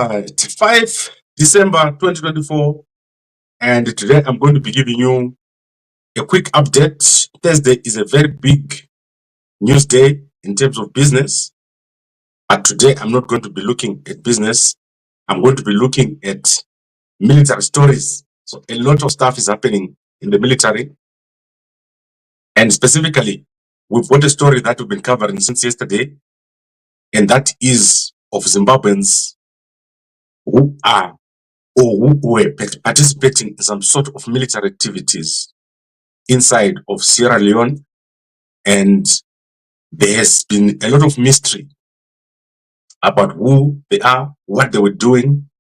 5 December 2024, and today I'm going to be giving you a quick update. Thursday is a very big news day in terms of business, but today I'm not going to be looking at business. I'm going to be looking at military stories. So a lot of stuff is happening in the military, and specifically we've got a story that we've been covering since yesterday, and that is of Zimbabweans who are or who were participating in some sort of military activities inside of Sierra Leone, and there has been a lot of mystery about who they are, what they were doing,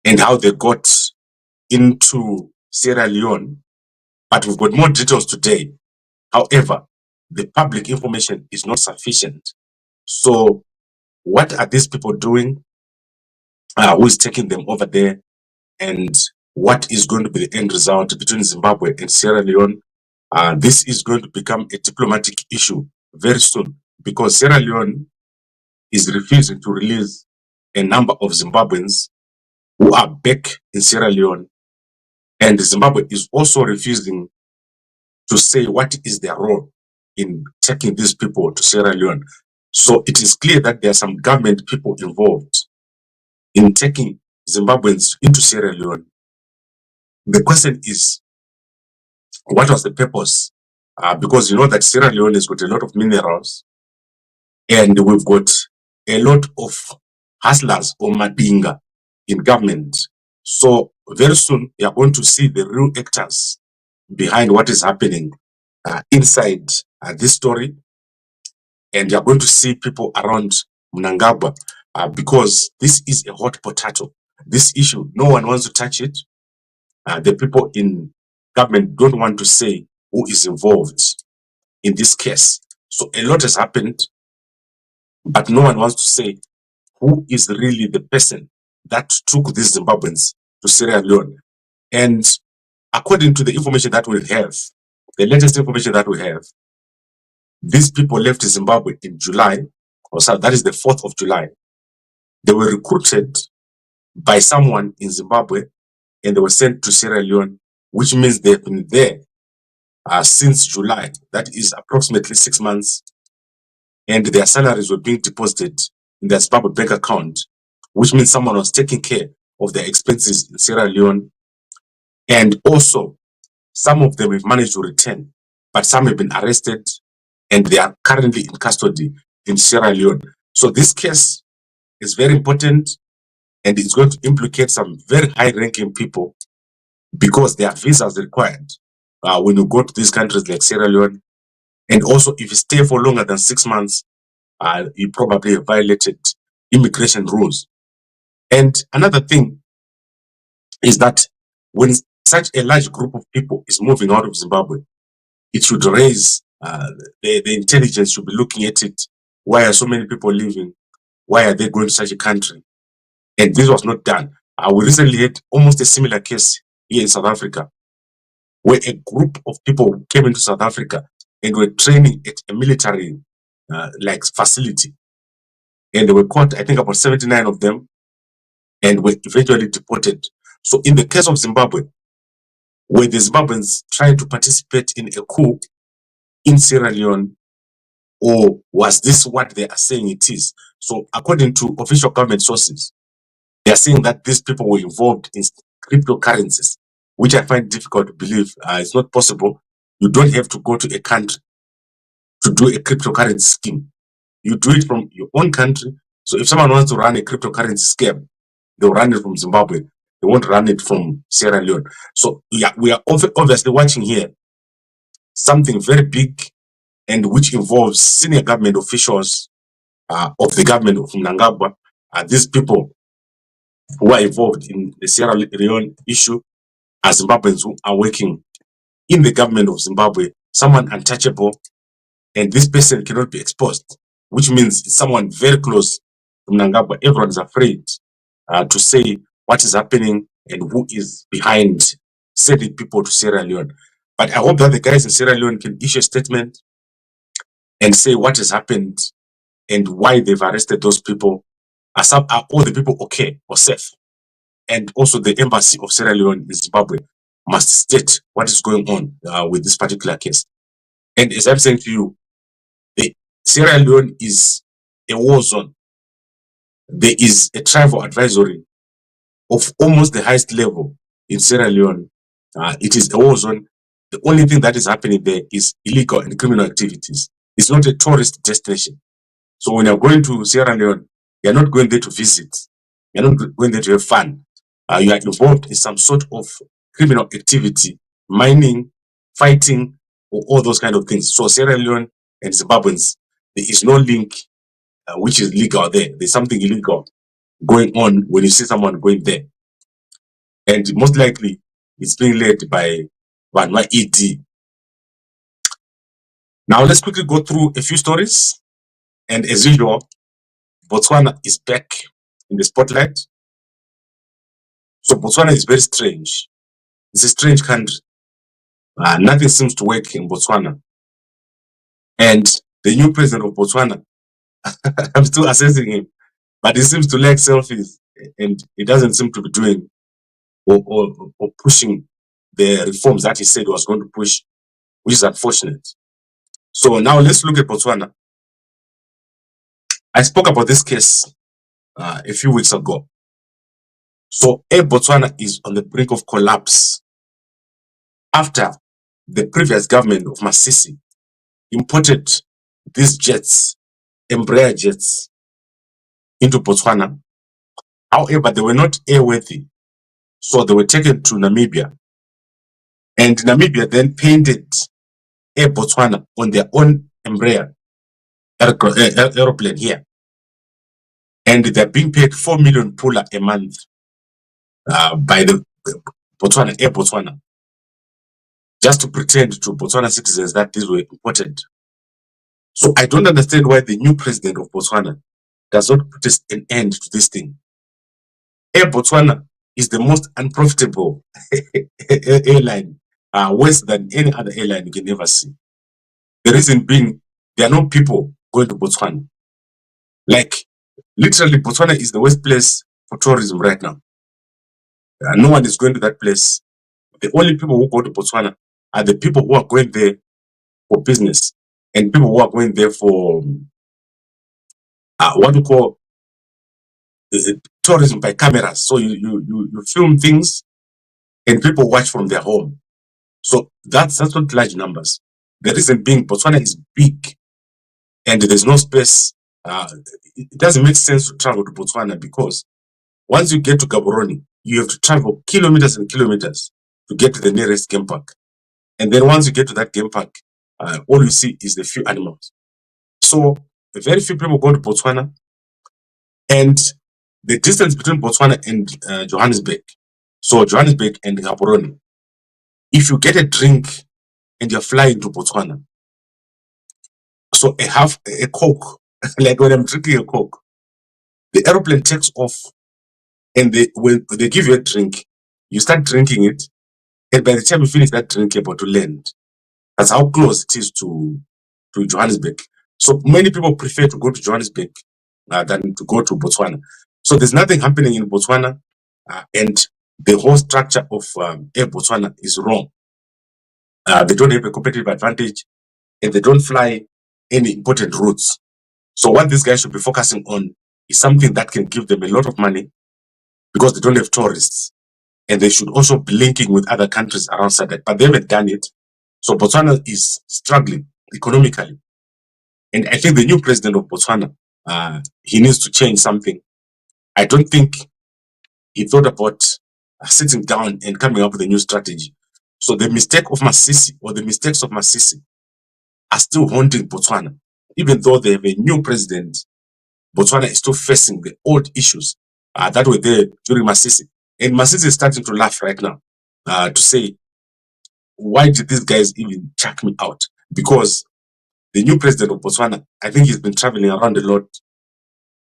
and how they got into Sierra Leone. But we've got more details today. However, the public information is not sufficient. So what are these people doing? Who is taking them over there? And what is going to be the end result between Zimbabwe and Sierra Leone? This is going to become a diplomatic issue very soon, because Sierra Leone is refusing to release a number of Zimbabweans who are back in Sierra Leone, and Zimbabwe is also refusing to say what is their role in taking these people to Sierra Leone. So it is clear that there are some government people involved in taking Zimbabweans into Sierra Leone. The question is, what was the purpose? Because you know that Sierra Leone has got a lot of minerals, and we've got a lot of hustlers or madinga in government. So very soon you are going to see the real actors behind what is happening inside this story, and you are going to see people around Mnangagwa, because this is a hot potato. This issue, no one wants to touch it. The people in government don't want to say who is involved in this case. So a lot has happened, but no one wants to say who is really the person that took these Zimbabweans to Sierra Leone. And according to the information that we have, the latest information that we have, these people left Zimbabwe in July, or so that is the 4th of July. They were recruited by someone in Zimbabwe, and they were sent to Sierra Leone, which means they've been there since July. That is approximately 6 months, and their salaries were being deposited in their Zimbabwe bank account, which means someone was taking care of their expenses in Sierra Leone. And also, some of them have managed to return, but some have been arrested, and they are currently in custody in Sierra Leone. So this case is very important, and it's going to implicate some very high-ranking people, because there are visas required when you go to these countries like Sierra Leone. And also, if you stay for longer than 6 months, you probably have violated immigration rules. And another thing is that when such a large group of people is moving out of Zimbabwe, it should raise, the intelligence should be looking at it. Why are so many people leaving? Why are they going to such a country? And this was not done. We recently had almost a similar case here in South Africa, where a group of people came into South Africa and were training at a military like facility, and they were caught, I think about 79 of them, and were eventually deported. So in the case of Zimbabwe, were the Zimbabweans trying to participate in a coup in Sierra Leone, or was this what they are saying it is? So according to official government sources, they are saying that these people were involved in cryptocurrencies, which I find difficult to believe. It's not possible. You don't have to go to a country to do a cryptocurrency scheme. You do it from your own country. So if someone wants to run a cryptocurrency scheme, they'll run it from Zimbabwe. They won't run it from Sierra Leone. So yeah, we are obviously watching here something very big, and which involves senior government officials of the government of Mnangagwa. These people who are involved in the Sierra Leone issue are Zimbabweans who are working in the government of Zimbabwe, someone untouchable, and this person cannot be exposed, which means it's someone very close to Mnangagwa. Everyone is afraid to say what is happening and who is behind sending people to Sierra Leone. But I hope that the guys in Sierra Leone can issue a statement and say what has happened and why they've arrested those people, Are all the people okay or safe? And also the embassy of Sierra Leone in Zimbabwe must state what is going on with this particular case. And as I'm saying to you, the Sierra Leone is a war zone. There is a tribal advisory of almost the highest level in Sierra Leone. It is a war zone. The only thing that is happening there is illegal and criminal activities. It's not a tourist destination. So when you're going to Sierra Leone, you're not going there to visit. You're not going there to have fun. You are involved in some sort of criminal activity, mining, fighting, or all those kind of things. So Sierra Leone and Zimbabweans, there is no link which is legal there. There's something illegal going on when you see someone going there. And most likely, it's being led by Vanwa ED. Now, let's quickly go through a few stories. And as usual, Botswana is back in the spotlight. So Botswana is very strange. It's a strange country. Nothing seems to work in Botswana. And the new president of Botswana, I'm still assessing him, but he seems to like selfies, and he doesn't seem to be doing or pushing the reforms that he said he was going to push, which is unfortunate. So now let's look at Botswana. I spoke about this case a few weeks ago. So Air Botswana is on the brink of collapse after the previous government of Masisi imported these jets, Embraer jets, into Botswana. However, they were not airworthy, so they were taken to Namibia. And Namibia then painted Air Botswana on their own Embraer aeroplane here. And they're being paid 4 million pula a month by the Botswana, Air Botswana, just to pretend to Botswana citizens that these were imported. So I don't understand why the new president of Botswana does not put an end to this thing. Air Botswana is the most unprofitable airline, worse than any other airline you can ever see. The reason being, there are no people going to Botswana. Like, literally, Botswana is the worst place for tourism right now. No one is going to that place. The only people who go to Botswana are the people who are going there for business and people who are going there for what we call tourism by cameras. So you film things and people watch from their home. So that's not large numbers. The reason being, Botswana is big and there's no space. It doesn't make sense to travel to Botswana because once you get to Gaborone, you have to travel kilometers and kilometers to get to the nearest game park. And then once you get to that game park, all you see is the few animals. So very few people go to Botswana, and the distance between Botswana and Johannesburg, so Johannesburg and Gaborone, if you get a drink and you're flying to Botswana, so a Coke, like when I'm drinking a Coke, the aeroplane takes off, and when they give you a drink, you start drinking it, and by the time you finish that drink, you're about to land. That's how close it is to Johannesburg. So many people prefer to go to Johannesburg than to go to Botswana. So there's nothing happening in Botswana, and the whole structure of Air Botswana is wrong. They don't have a competitive advantage, and they don't fly any important routes. So what these guys should be focusing on is something that can give them a lot of money because they don't have tourists. And they should also be linking with other countries around SADC, but they haven't done it. So Botswana is struggling economically. And I think the new president of Botswana, he needs to change something. I don't think he thought about sitting down and coming up with a new strategy. So the mistake of Masisi, or the mistakes of Masisi, are still haunting Botswana. Even though they have a new president, Botswana is still facing the old issues that were there during Masisi. And Masisi is starting to laugh right now to say, why did these guys even chuck me out? Because the new president of Botswana, I think he's been traveling around a lot,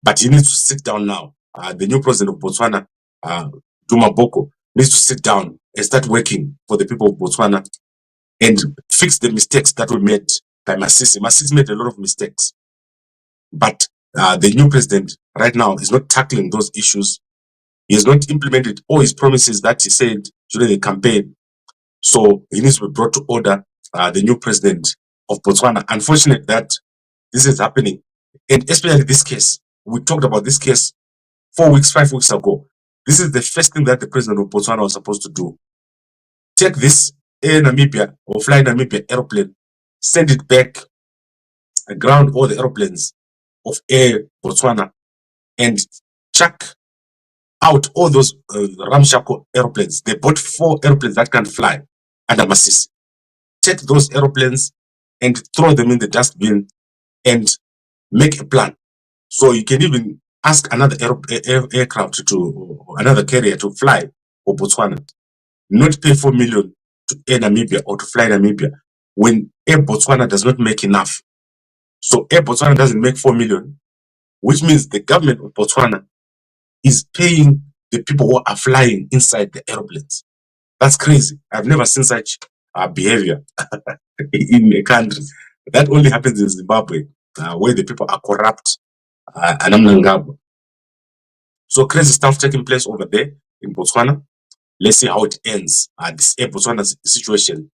but he needs to sit down now. The new president of Botswana, Duma Boko, needs to sit down and start working for the people of Botswana and fix the mistakes that were made by Masisi. Masisi made a lot of mistakes, but the new president right now is not tackling those issues. He has not implemented all his promises that he said during the campaign. So he needs to be brought to order, the new president of Botswana. Unfortunate that this is happening. And especially this case. We talked about this case 4 weeks, 5 weeks ago. This is the first thing that the president of Botswana was supposed to do. Take this Air Namibia or Fly Namibia aeroplane, send it back, ground all the aeroplanes of Air Botswana, and chuck out all those ramshackle aeroplanes. They bought 4 aeroplanes that can fly under Masisi. Take those aeroplanes and throw them in the dustbin and make a plan. So you can even ask another aircraft to another carrier to fly for Botswana, not pay 4 million to Air Namibia or to Fly Namibia when Air Botswana does not make enough. So Air Botswana doesn't make 4 million, which means the government of Botswana is paying the people who are flying inside the aeroplanes. That's crazy. I've never seen such behavior in a country. That only happens in Zimbabwe, where the people are corrupt. So crazy stuff taking place over there in Botswana. Let's see how it ends. This Air Botswana situation,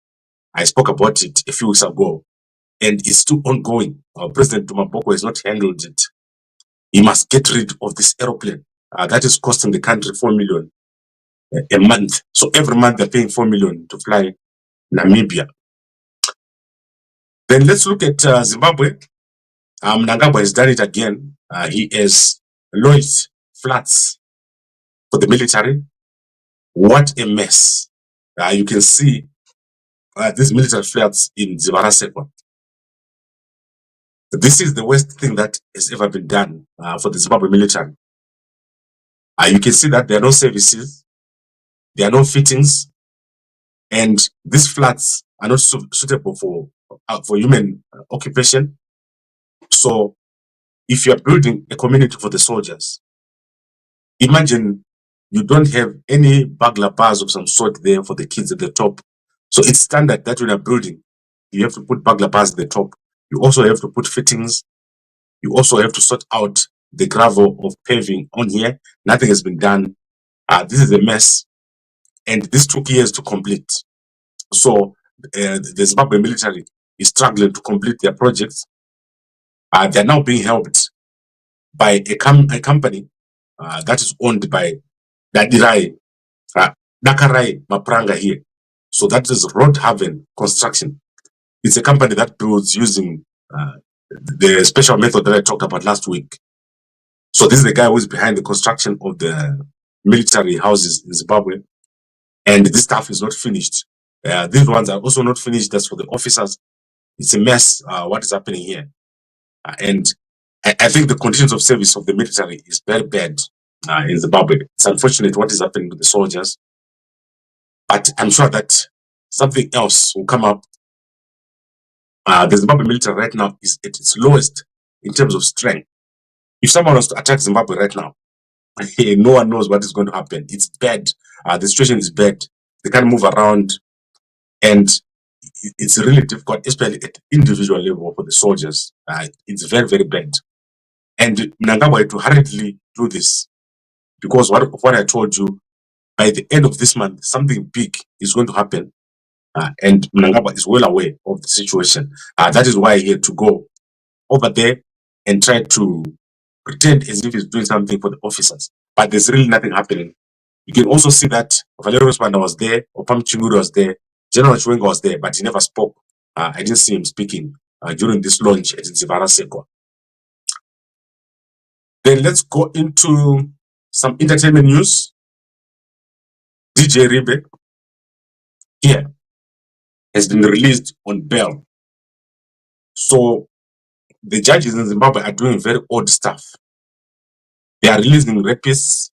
I spoke about it a few weeks ago, and it's still ongoing. President Dumaboko has not handled it. He must get rid of this aeroplane. That is costing the country 4 million a month. So every month they're paying 4 million to fly Namibia. Then let's look at Zimbabwe. Mnangagwa has done it again. He has launched flats for the military. What a mess. You can see these military flats in Dzivarasekwa. This is the worst thing that has ever been done for the Zimbabwe military. You can see that there are no services, there are no fittings, and these flats are not suitable for human occupation. So if you're building a community for the soldiers, imagine you don't have any burglar bars of some sort there for the kids at the top. So it's standard that when you're building, you have to put burglar bars at the top. You also have to put fittings. You also have to sort out the gravel of paving on here. Nothing has been done. This is a mess. And this took years to complete. So the Zimbabwe military is struggling to complete their projects. They're now being helped by a company that is owned by Dakarayi Mapuranga here. So that is RoadHaven Construction. It's a company that builds using the special method that I talked about last week. So this is the guy who is behind the construction of the military houses in Zimbabwe. And this stuff is not finished. These ones are also not finished. That's for the officers. It's a mess what is happening here. And I think the conditions of service of the military is very bad in Zimbabwe. It's unfortunate what is happening to the soldiers. But I'm sure that something else will come up. The Zimbabwe military right now is at its lowest in terms of strength. If someone wants to attack Zimbabwe right now, no one knows what is going to happen. It's bad. The situation is bad. They can't move around. And it's really difficult, especially at individual level for the soldiers. It's very, very bad. And Mnangagwa had to hurriedly do this because of what I told you, by the end of this month, something big is going to happen. And Mnangagwa is well aware of the situation. That is why he had to go over there and try to pretend as if he's doing something for the officers. But there's really nothing happening. You can also see that Valerio Spanda was there, Opam Chinguru was there, General Chwenga was there, but he never spoke. I didn't see him speaking during this launch at Dzivarasekwa. Then let's go into some entertainment news. DJ Rebe here has been released on bail. So the judges in Zimbabwe are doing very odd stuff. They are releasing rapists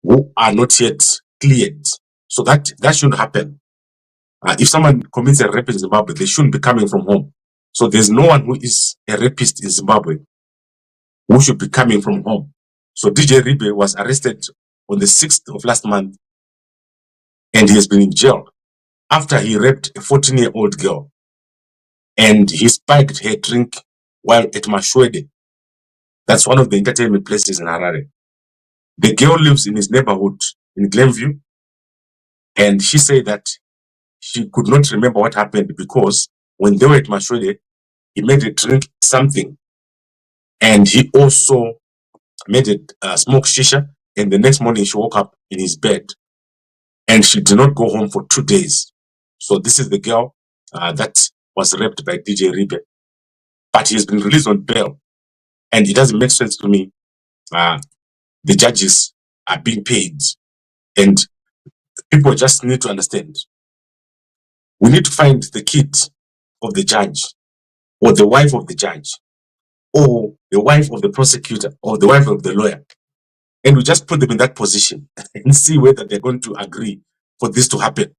who are not yet cleared. So that shouldn't happen. If someone commits a rape in Zimbabwe, they shouldn't be coming from home. So there's no one who is a rapist in Zimbabwe who should be coming from home. So DJ Rebe was arrested on the 6th of last month, and he has been in jail after he raped a 14-year-old girl, and he spiked her drink while at Mashwede. That's one of the entertainment places in Harare. The girl lives in his neighborhood in Glenview, and she said that she could not remember what happened because when they were at Mashwede, he made her drink something, and he also made it smoke shisha, and the next morning she woke up in his bed, and she did not go home for 2 days. So this is the girl that was raped by DJ Rebe, but he has been released on bail, and it doesn't make sense to me. The judges are being paid, and people just need to understand. We need to find the kid of the judge, or the wife of the judge, or the wife of the prosecutor, or the wife of the lawyer, and we just put them in that position and see whether they're going to agree for this to happen.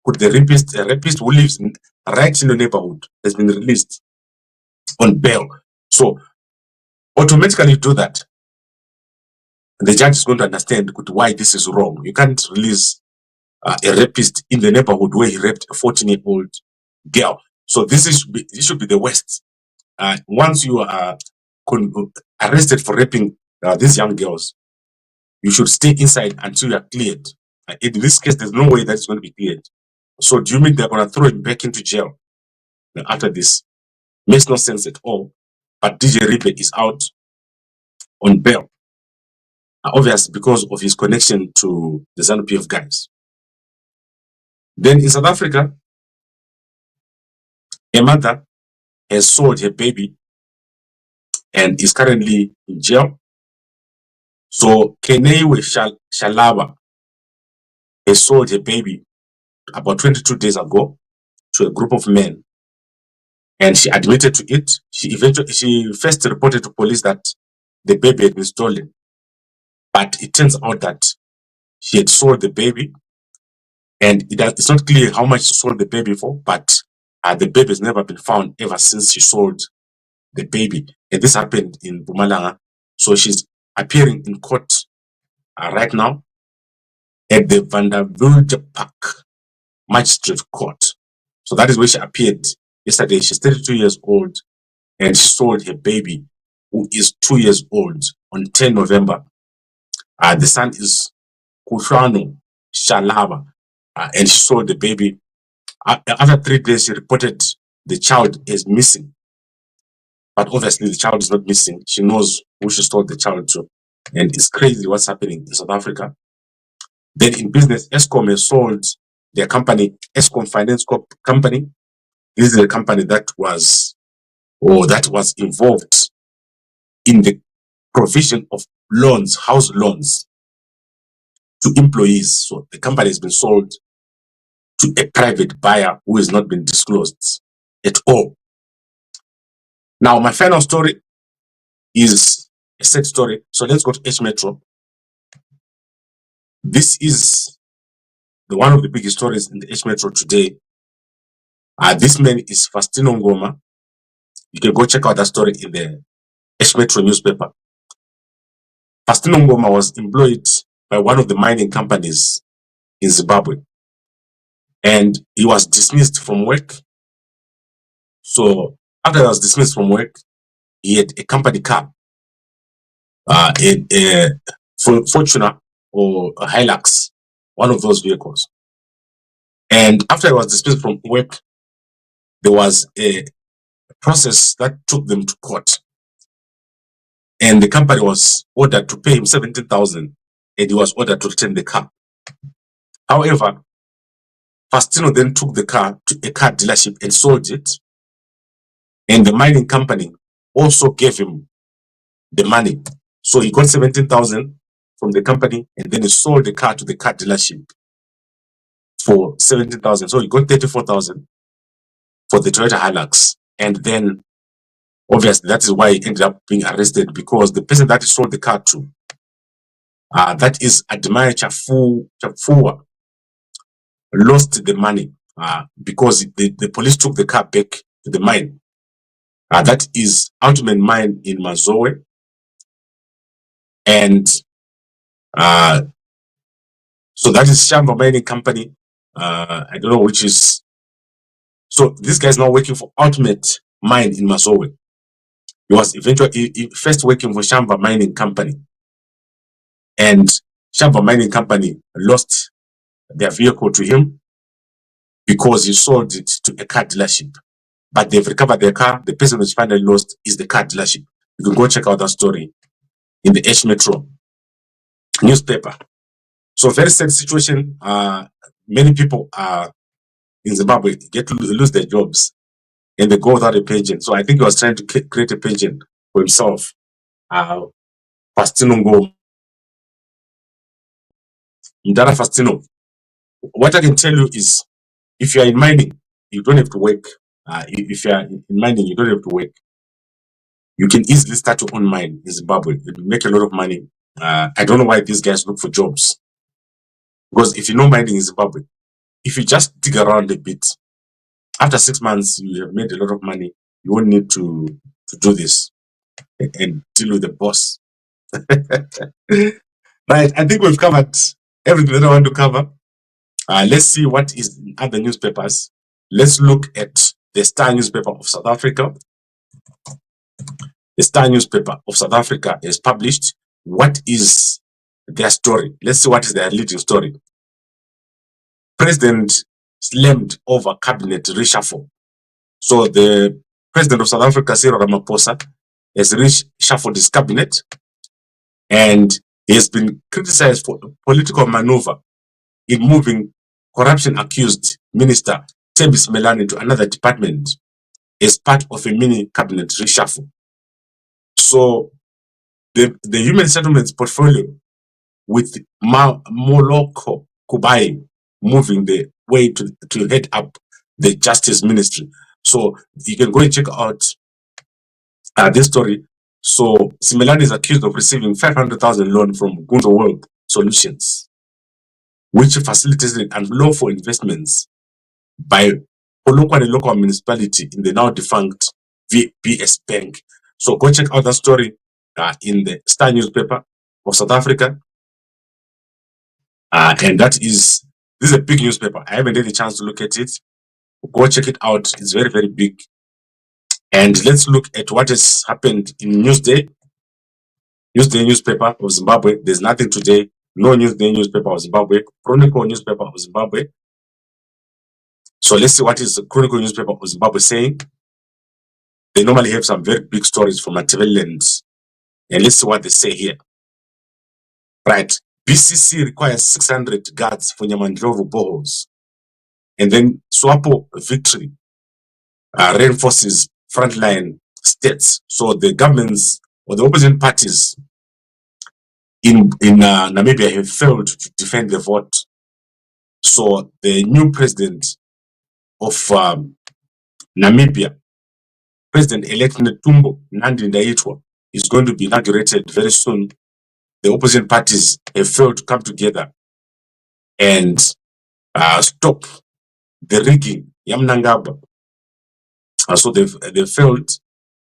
Could the rapist who lives right in the neighborhood has been released on bail? So automatically do that. The judge is going to understand why this is wrong. You can't release a rapist in the neighborhood where he raped a 14-year-old girl. So this should be the worst. Once you are arrested for raping these young girls, you should stay inside until you are cleared. In this case, there's no way that's going to be cleared. So do you mean they're going to throw him back into jail after this? Makes no sense at all. But DJ Rebe is out on bail, obviously because of his connection to the ZANU-PF guys. Then in South Africa, a mother has sold her baby and is currently in jail. So Kenewe Shalaba has sold her baby about 22 days ago to a group of men, and she admitted to it. She first reported to police that the baby had been stolen, but it turns out that she had sold the baby, and it's not clear how much she sold the baby for, but the baby has never been found ever since she sold the baby. And this happened in Mpumalanga. So she's appearing in court right now at the Vanderbilt Park Magistrate Court. So that is where she appeared yesterday. She's 32 years old, and she sold her baby, who is 2 years old, on 10 November. The son is Kushano Shalaba, and she sold the baby. After 3 days, she reported the child is missing. But obviously, the child is not missing. She knows who she sold the child to. And it's crazy what's happening in South Africa. Then in business, Eskom has sold their company, Eskom Finance Company. This is a company that was involved in the provision of loans, house loans to employees. So the company has been sold to a private buyer who has not been disclosed at all. Now, my final story is a sad story. So let's go to H Metro. This is one of the biggest stories in the H Metro today. This man is Faustino Ngoma. You can go check out that story in the H Metro newspaper. Faustino Ngoma was employed by one of the mining companies in Zimbabwe, and he was dismissed from work. So after he was dismissed from work, he had a company car, a Fortuner or a Hilux, one of those vehicles. And after he was dismissed from work, there was a process that took them to court, and the company was ordered to pay him 17,000, and he was ordered to return the car. However, Faustino then took the car to a car dealership and sold it, and the mining company also gave him the money. So he got 17,000 from the company, and then he sold the car to the car dealership for 17,000. So he got 34,000 for the Toyota Hilux, and then obviously that is why he ended up being arrested, because the person that he sold the car to, that is Admire Chafua, lost the money because the police took the car back to the mine. That is Ultimate Mine in Mazowe, and so that is Shamba Mining Company. I don't know which is. So this guy is now working for Ultimate Mine in Mazowe. He was eventually first working for Shamba Mining Company, and Shamba Mining Company lost their vehicle to him because he sold it to a car dealership. But they've recovered their car. The person who's finally lost is the car dealership. You can go check out that story in the H Metro newspaper. So very sad situation. Many people in Zimbabwe get to lose their jobs and they go without a pension. So I think he was trying to create a pension for himself. Fastino Ngo. Mdara Fastino. What I can tell you is, if you are in mining, you don't have to work. If you are in mining, you don't have to work. You can easily start your own mine in Zimbabwe. You will make a lot of money. I don't know why these guys look for jobs. Because if you know mining in Zimbabwe, if you just dig around a bit, after 6 months, you have made a lot of money. You won't need to do this and deal with the boss. Right, I think we've covered everything that I want to cover. Let's see what is in other newspapers. Let's look at the Star newspaper of South Africa. The Star newspaper of South Africa has published what is their story. Let's see what is their leading story. President slammed over cabinet reshuffle. So the president of South Africa, Cyril Ramaphosa, has reshuffled his cabinet, and he has been criticized for political maneuver in moving corruption-accused minister Thembis Melane to another department as part of a mini cabinet reshuffle. So the human settlements portfolio with Moloko Kubai moving the way to head up the justice ministry. So you can go and check out this story. So Simelane is accused of receiving 500,000 loan from Gunzo World Solutions, which facilitated unlawful investments by Polokwane local municipality in the now defunct VBS Bank. So go check out that story in the Star newspaper of South Africa. And this is a big newspaper. I haven't had a chance to look at it. Go check it out. It's very, very big. And let's look at what has happened in Newsday. Newsday newspaper of Zimbabwe. There's nothing today. No Newsday newspaper of Zimbabwe. Chronicle newspaper of Zimbabwe. So let's see what is the Chronicle newspaper of Zimbabwe saying. They normally have some very big stories from Matabeleland. And let's see what they say here. Right. BCC requires 600 guards for Nyamandlovu boreholes. And then SWAPO victory reinforces frontline states. So the governments or the opposition parties in Namibia have failed to defend the vote. So the new president of Namibia, President-elect Netumbo Nandi-Ndaitwah, is going to be inaugurated very soon. The opposition parties have failed to come together and stop the rigging, Yamnangaba. So they've failed,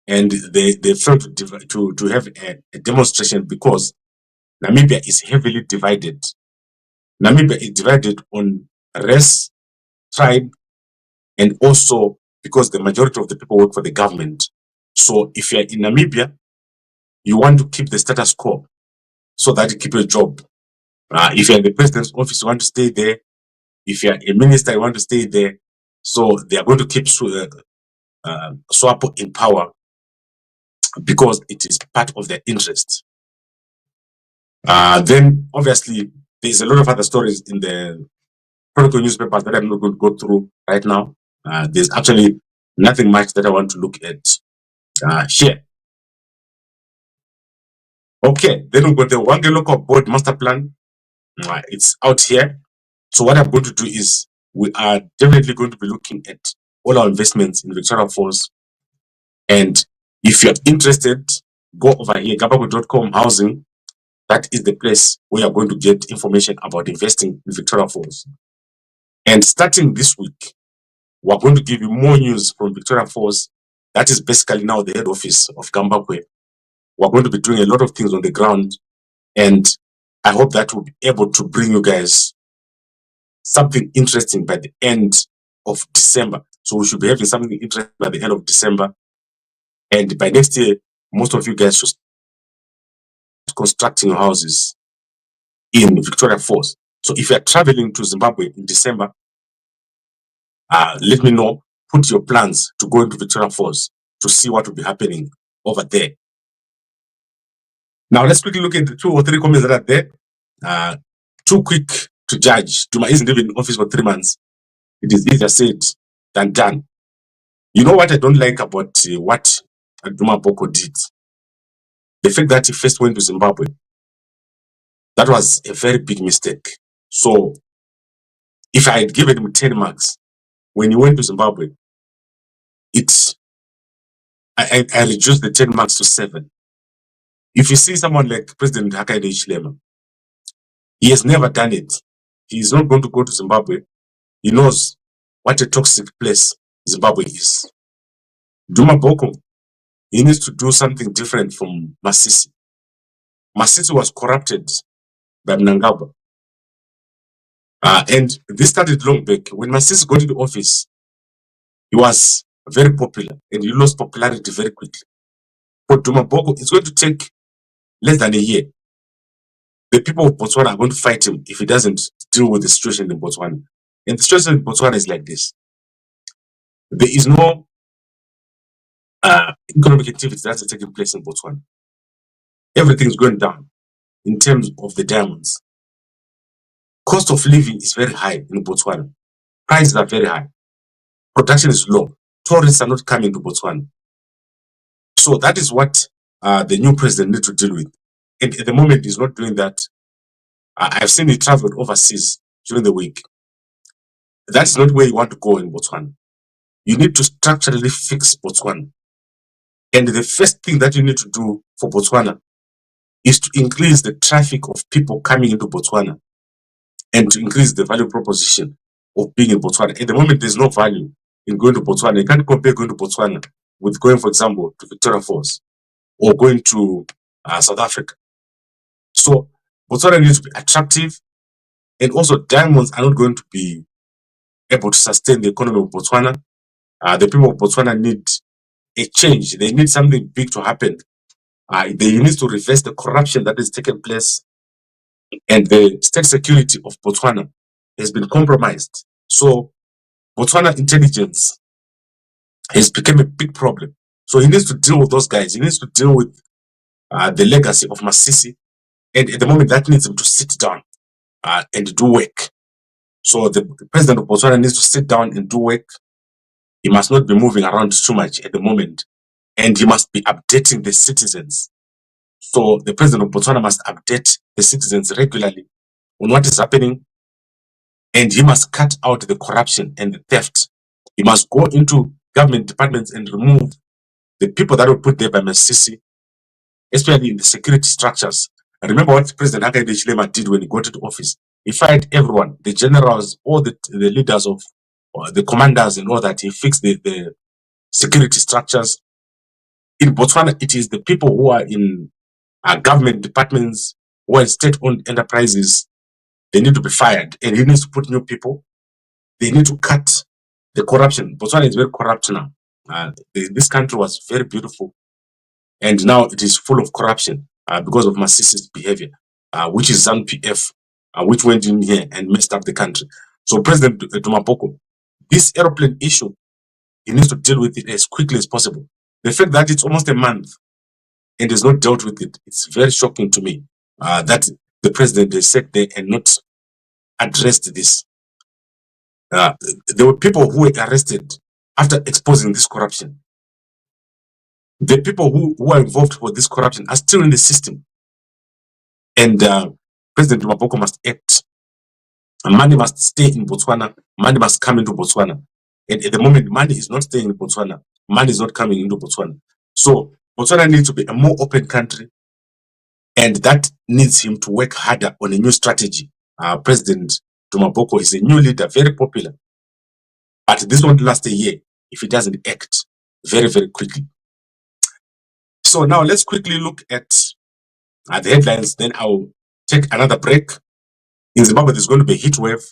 and they failed to have a demonstration because Namibia is heavily divided. Namibia is divided on race, tribe, and also because the majority of the people work for the government. So if you're in Namibia, you want to keep the status quo so that you keep your job. If you're in the president's office, you want to stay there. If you're a minister, you want to stay there. So they are going to keep SWAPO in power because it is part of their interest. Then obviously there's a lot of other stories in the Chronicle newspapers that I'm not going to go through right now. There's actually nothing much that I want to look at here. Okay, then we've got the Wange Local Board Master Plan. It's out here. So what I'm going to do is we are definitely going to be looking at all our investments in Victoria Falls. And if you're interested, go over here, gabago.com housing. That is the place where you're going to get information about investing in Victoria Falls. And starting this week, we're going to give you more news from Victoria Falls. That is basically now the head office of Gambakwe. We're going to be doing a lot of things on the ground. And I hope that we'll be able to bring you guys something interesting by the end of December. So we should be having something interesting by the end of December. And by next year, most of you guys should start constructing your houses in Victoria Falls. So if you are traveling to Zimbabwe in December, let me know. Put your plans to go into Victoria Falls to see what will be happening over there. Now let's quickly look at the 2 or 3 comments that are there. Too quick to judge. Duma isn't even in office for 3 months. It is easier said than done. You know what I don't like about what Duma Boko did? The fact that he first went to Zimbabwe. That was a very big mistake. So if I had given him 10 marks when he went to Zimbabwe, I reduced the 10 marks to 7. If you see someone like President Hakainde Hichilema, he has never done it. He is not going to go to Zimbabwe. He knows what a toxic place Zimbabwe is. Duma Boko, he needs to do something different from Masisi. Masisi was corrupted by Mnangagwa. And this started long back. When Masisi got into office, he was very popular and he lost popularity very quickly. But Duma Boko, it's going to take less than a year. The people of Botswana are going to fight him if he doesn't deal with the situation in Botswana. And the situation in Botswana is like this. There is no economic activity that's taking place in Botswana. Everything is going down in terms of the diamonds. Cost of living is very high in Botswana. Prices are very high. Production is low. Tourists are not coming to Botswana. So that is what the new president needs to deal with. And at the moment, he's not doing that. I've seen he traveled overseas during the week. That's not where you want to go in Botswana. You need to structurally fix Botswana. And the first thing that you need to do for Botswana is to increase the traffic of people coming into Botswana and to increase the value proposition of being in Botswana. At the moment, there's no value in going to Botswana. You can't compare going to Botswana with going, for example, to Victoria Falls or going to South Africa. So Botswana needs to be attractive, and also diamonds are not going to be able to sustain the economy of Botswana. The people of Botswana need a change. They need something big to happen. They need to reverse the corruption that has taken place, and the state security of Botswana has been compromised. So Botswana intelligence has become a big problem. So he needs to deal with those guys. He needs to deal with the legacy of Masisi. And at the moment, that needs him to sit down and do work. So the president of Botswana needs to sit down and do work. He must not be moving around too much at the moment. And he must be updating the citizens. So the president of Botswana must update the citizens regularly on what is happening. And he must cut out the corruption and the theft. He must go into government departments and remove the people that were put there by Masisi, especially in the security structures. And remember what President Hakainde Hichilema did when he got into office. He fired everyone, the generals, all the leaders of the commanders and all that. He fixed the security structures. In Botswana, it is the people who are in government departments, who are state-owned enterprises. They need to be fired, and he needs to put new people. They need to cut the corruption. Botswana is very corrupt now. This country was very beautiful, and now it is full of corruption because of Masisi's behavior, which is ZANU-PF, which went in here and messed up the country. So President Duma Boko, this aeroplane issue, he needs to deal with it as quickly as possible. The fact that it's almost a month and has not dealt with it, it's very shocking to me that the president has sat there and not addressed this. There were people who were arrested after exposing this corruption. The people who are involved with this corruption are still in the system. And President Duma Boko must act. Money must stay in Botswana. Money must come into Botswana. And at the moment, money is not staying in Botswana. Money is not coming into Botswana. So Botswana needs to be a more open country. And that needs him to work harder on a new strategy. President Duma Boko is a new leader, very popular. But this won't last a year if he doesn't act very, very quickly. So now let's quickly look at the headlines. Then I'll take another break. In Zimbabwe, there's going to be a heat wave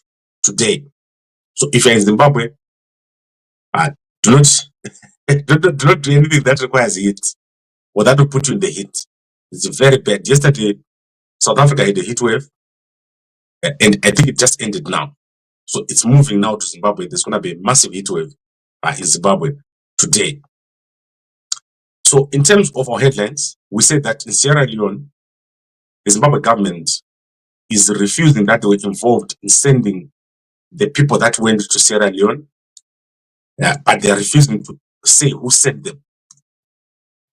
today. So if you're in Zimbabwe, do not Do not do anything that requires heat or that will put you in the heat. It's very bad. Yesterday, South Africa had a heat wave, and I think it just ended now. So it's moving now to Zimbabwe. There's going to be a massive heat wave in Zimbabwe today. So in terms of our headlines, we said that in Sierra Leone, the Zimbabwe government is refusing that they were involved in sending the people that went to Sierra Leone, but they are refusing to say who sent them.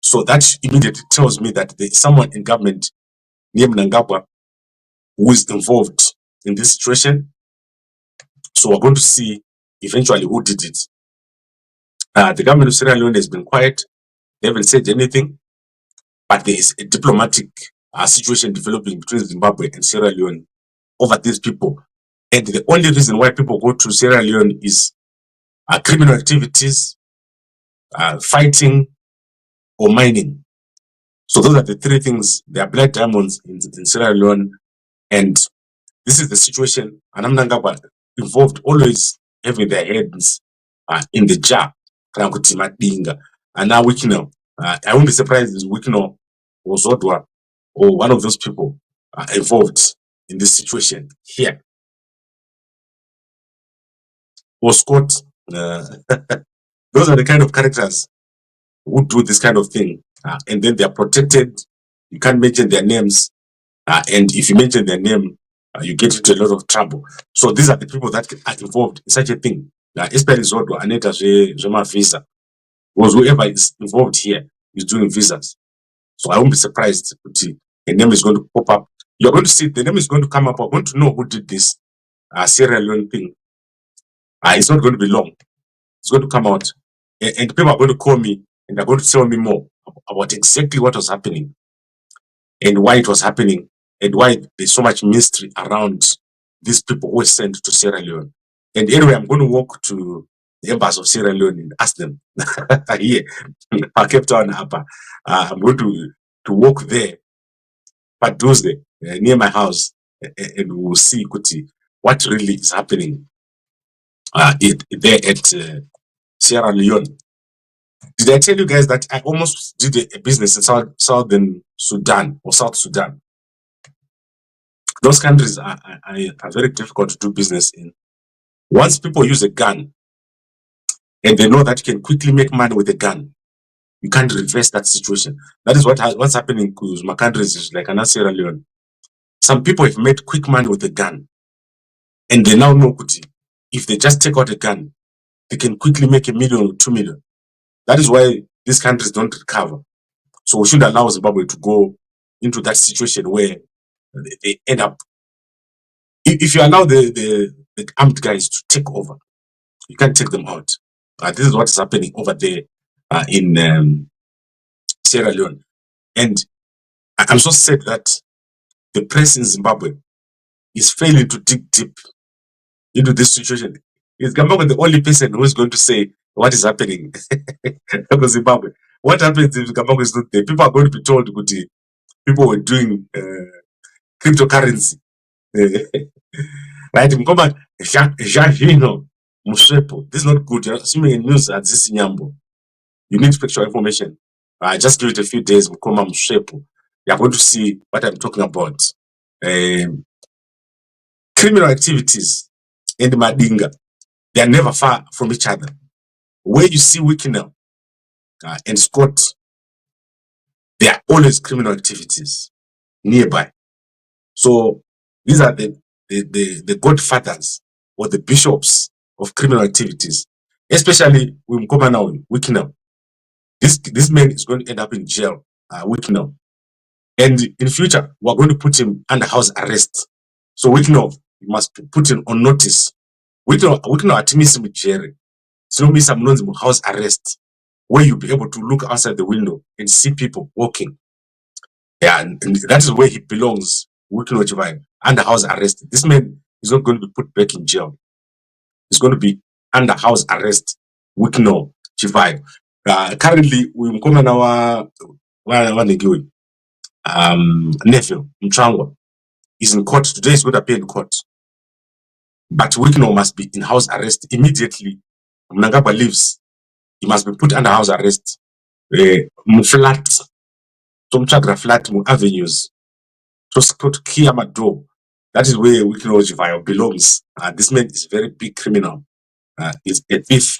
So that immediately tells me that there is someone in government named Mnangagwa who is involved in this situation. So we're going to see eventually who did it. The government of Sierra Leone has been quiet. They haven't said anything, but there is a diplomatic situation developing between Zimbabwe and Sierra Leone over these people. And the only reason why people go to Sierra Leone is criminal activities, fighting, or mining. So those are the three things. There are black diamonds in Sierra Leone, and this is the situation. And Mnangagwa involved, always having their heads in the jar. And now Wikino, I won't be surprised if Wikino or Zodwa or one of those people involved in this situation here. Or Scott, those are the kind of characters who do this kind of thing, and then they are protected. You can't mention their names, and if you mention their name, you get into a lot of trouble. So these are the people that are involved in such a thing. Especially Zodwa, Aneta Zema Visa, because whoever is involved here is doing visas. So I won't be surprised if the name is going to pop up. You're going to see the name is going to come up. We're going to know who did this Sierra Leone thing. It's not going to be long. It's going to come out, and people are going to call me and they're going to tell me more about exactly what was happening and why it was happening and why there's so much mystery around these people who were sent to Sierra Leone. And anyway, I'm going to walk to the embassy of Sierra Leone and ask them here, Cape Town, I'm going to walk there, but Tuesday near my house, and we'll see what really is happening there at Sierra Leone. Did I tell you guys that I almost did a business in Southern Sudan or South Sudan? Those countries are very difficult to do business in. Once people use a gun and they know that you can quickly make money with a gun, you can't reverse that situation. That is what's happening to my countries, is like Sierra Leone. Some people have made quick money with a gun, and they now know if they just take out a gun, they can quickly make $1 million or 2 million. That is why these countries don't recover. So we should allow Zimbabwe to go into that situation where they end up. If you allow the armed guys to take over, you can't take them out. This is what is happening over there in Sierra Leone. And I'm so sad that the press in Zimbabwe is failing to dig deep into this situation. Is Zimbabwe the only person who is going to say what is happening in Zimbabwe? What happens if Zimbabwe is not there? People are going to be told people were doing cryptocurrency. Right? This is not good. You're assuming news at this Nyambo. You need factual information. Just give it a few days. You're going to see what I'm talking about. Criminal activities in the Madinga, they are never far from each other. Where you see Wikinel and Scott, there are always criminal activities nearby. So these are the godfathers or the bishops of criminal activities, especially with Mkoma now, Wikinel. This man is going to end up in jail, Wikinel. And in future, we're going to put him under house arrest. So Wikinel must be put in on notice. Wikinel atimisi mujere. So miss some house arrest, where you'll be able to look outside the window and see people walking. Yeah, and that is where he belongs. Wikinel Chivai, under house arrest. This man is not going to be put back in jail. He's going to be under house arrest. Wikinel Chivai. Currently, we come on our nephew Mtrangwa is in court today. He's going to appear in court, but Wikinel must be in house arrest immediately. Mnangagwa leaves. he must be put under house arrest. Flat, some flat avenues. So Kia Mado. That is where Wikilogivayo belongs. This man is a very big criminal. He's a thief,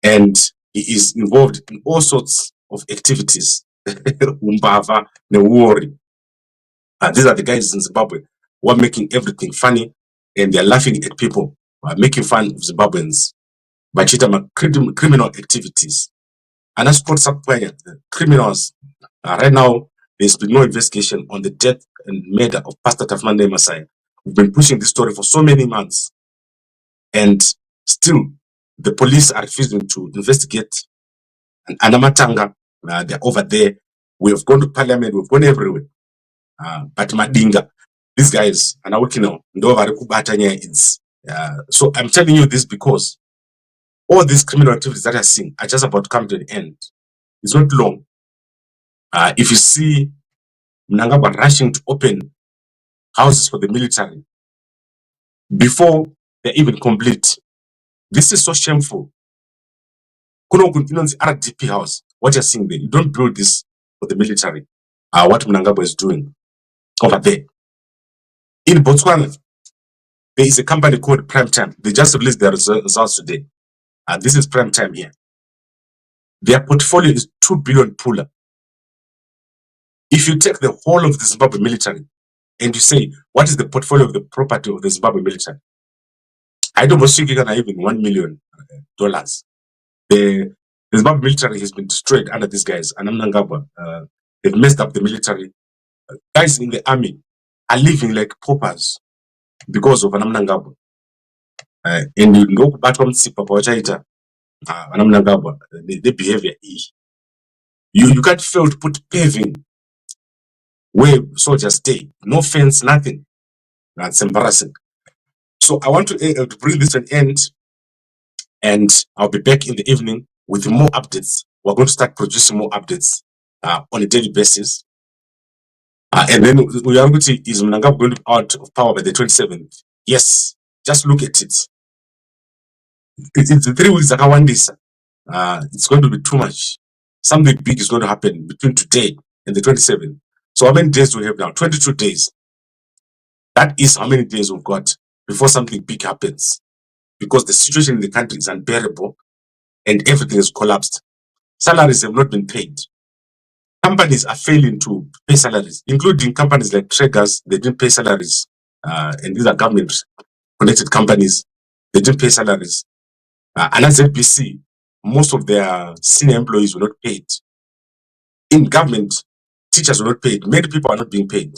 and he is involved in all sorts of activities. Umbava, no worry. These are the guys in Zimbabwe who are making everything funny, and they're laughing at people, making fun of Zimbabweans, by criminal activities. And that's what's up where criminals. Right now, there's been no investigation on the death and murder of Pastor Tafmande Masai. We've been pushing this story for so many months, and still the police are refusing to investigate. And Anamatanga, they're over there. We have gone to parliament, we've gone everywhere. But Madinga, these guys are now working on so I'm telling you this because all these criminal activities that I see are just about to come to an end. It's not long. If you see Mnangagwa rushing to open houses for the military before they're even complete, this is so shameful. RDP house, what you're seeing there, you don't build this for the military. What Mnangagwa is doing over there. In Botswana, there is a company called Prime Time. They just released their results today. This is Prime Time here. Their portfolio is 2 billion pula. If you take the whole of the Zimbabwe military and you say, what is the portfolio of the property of the Zimbabwe military? I don't think you can even $1 million. The Zimbabwe military has been destroyed under these guys. And Mnangagwa, they've messed up the military. Guys in the army are living like paupers because of Mnangagwa. And you know, the behavior. You can't fail to put paving where soldiers stay. No fence, nothing. That's embarrassing. So I want to bring this to an end, and I'll be back in the evening with more updates. We're going to start producing more updates on a daily basis. And then we are going to see, is Mnangagwa going to be out of power by the 27th? Yes. Just look at it. It's 3 weeks that I want this. It's going to be too much. Something big is going to happen between today and the 27th. So how many days do we have now? 22 days. That is how many days we've got before something big happens. Because the situation in the country is unbearable and everything is collapsed. Salaries have not been paid. Companies are failing to pay salaries, including companies like Traegers. They didn't pay salaries. And these are government-connected companies. They didn't pay salaries. And at ZBC, most of their senior employees were not paid. In government, teachers were not paid. Many people are not being paid.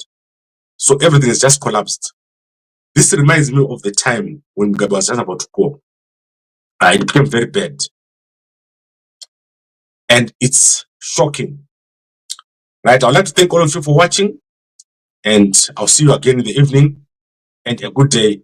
So everything is just collapsed. This reminds me of the time when Mugabe was just about to go. It became very bad. And it's shocking. Right? I'd like to thank all of you for watching. And I'll see you again in the evening. And a good day.